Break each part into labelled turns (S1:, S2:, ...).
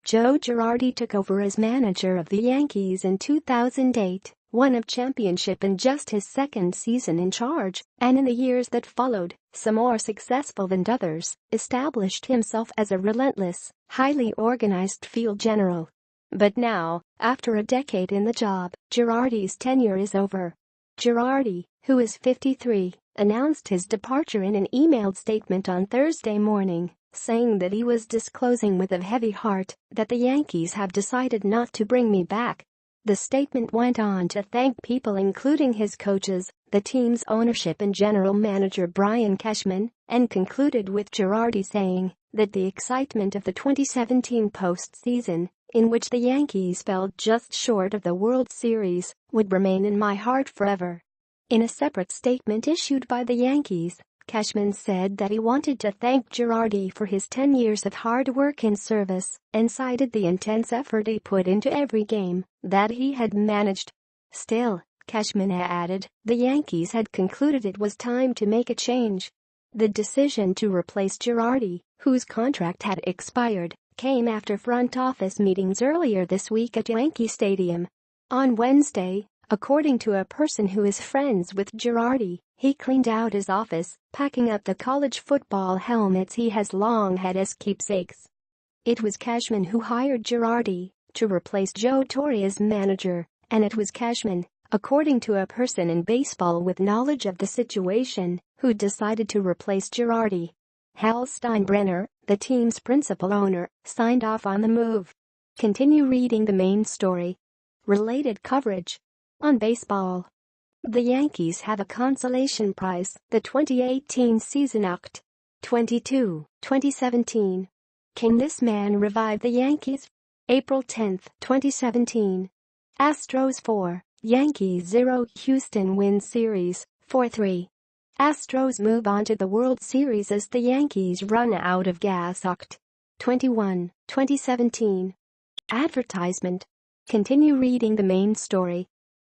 S1: Joe Girardi took over as manager of the Yankees in 2008, won a championship in just his second season in charge, and in the years that followed, some more successful than others, established himself as a relentless, highly organized field general. But now, after a decade in the job, Girardi's tenure is over. Girardi, who is 53, announced his departure in an emailed statement on Thursday morning, saying that he was disclosing with a heavy heart that the Yankees have decided not to bring me back. The statement went on to thank people including his coaches, the team's ownership and general manager Brian Cashman, and concluded with Girardi saying that the excitement of the 2017 postseason, in which the Yankees fell just short of the World Series, would remain in my heart forever. In a separate statement issued by the Yankees, Cashman said that he wanted to thank Girardi for his 10 years of hard work and service, and cited the intense effort he put into every game that he had managed. Still, Cashman added, the Yankees had concluded it was time to make a change. The decision to replace Girardi, whose contract had expired, came after front office meetings earlier this week at Yankee Stadium. On Wednesday, according to a person who is friends with Girardi, he cleaned out his office, packing up the college football helmets he has long had as keepsakes. It was Cashman who hired Girardi to replace Joe Torre as manager, and it was Cashman, according to a person in baseball with knowledge of the situation, who decided to replace Girardi. Hal Steinbrenner, the team's principal owner, signed off on the move. Continue reading the main story. Related coverage. On baseball. The Yankees have a consolation prize, the 2018 season Oct. 22, 2017. Can this man revive the Yankees? April 10, 2017. Astros 4, Yankees 0. Houston wins series, 4-3. Astros move on to the World Series as the Yankees run out of gas Oct. 21, 2017. Advertisement. Continue reading the main story.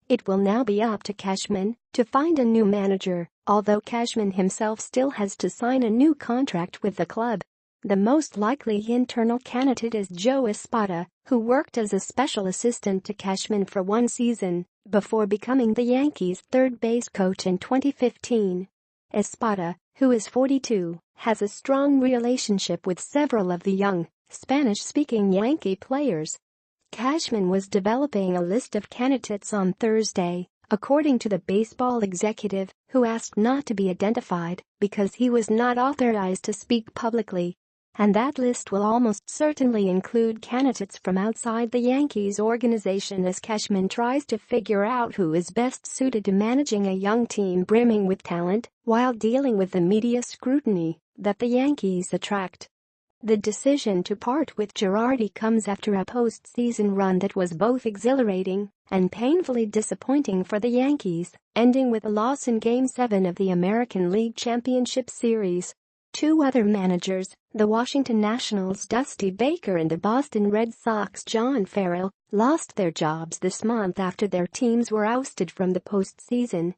S1: It will now be up to Cashman to find a new manager, although Cashman himself still has to sign a new contract with the club. The most likely internal candidate is Joe Espada, who worked as a special assistant to Cashman for one season before becoming the Yankees' third base coach in 2015. Espada, who is 42, has a strong relationship with several of the young, Spanish-speaking Yankee players. Cashman was developing a list of candidates on Thursday, according to the baseball executive, who asked not to be identified because he was not authorized to speak publicly. And that list will almost certainly include candidates from outside the Yankees organization as Cashman tries to figure out who is best suited to managing a young team brimming with talent while dealing with the media scrutiny that the Yankees attract. The decision to part with Girardi comes after a postseason run that was both exhilarating and painfully disappointing for the Yankees, ending with a loss in Game 7 of the American League Championship Series. Two other managers, the Washington Nationals' Dusty Baker and the Boston Red Sox' John Farrell, lost their jobs this month after their teams were ousted from the postseason.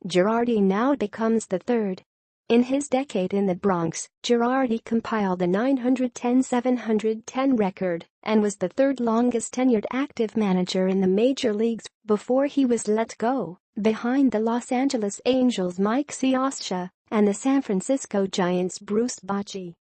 S1: Girardi now becomes the third. In his decade in the Bronx, Girardi compiled a 910-710 record and was the third longest tenured active manager in the major leagues before he was let go, behind the Los Angeles Angels' Mike Cioscia and the San Francisco Giants' Bruce Bochy.